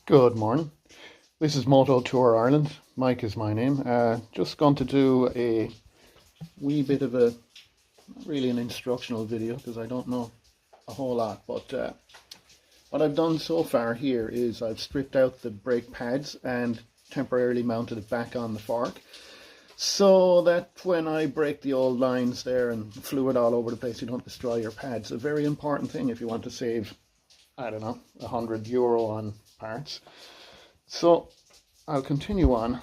Good morning. This is Moto Tour Ireland. Mike is my name. Just going to do a wee bit of not really an instructional video because I don't know a whole lot. But what I've done so far here is I've stripped out the brake pads and temporarily mounted it back on the fork, so that when I break the old lines there and fluid all over the place, you don't destroy your pads. A very important thing if you want to save, I don't know, €100 on parts. So I'll continue on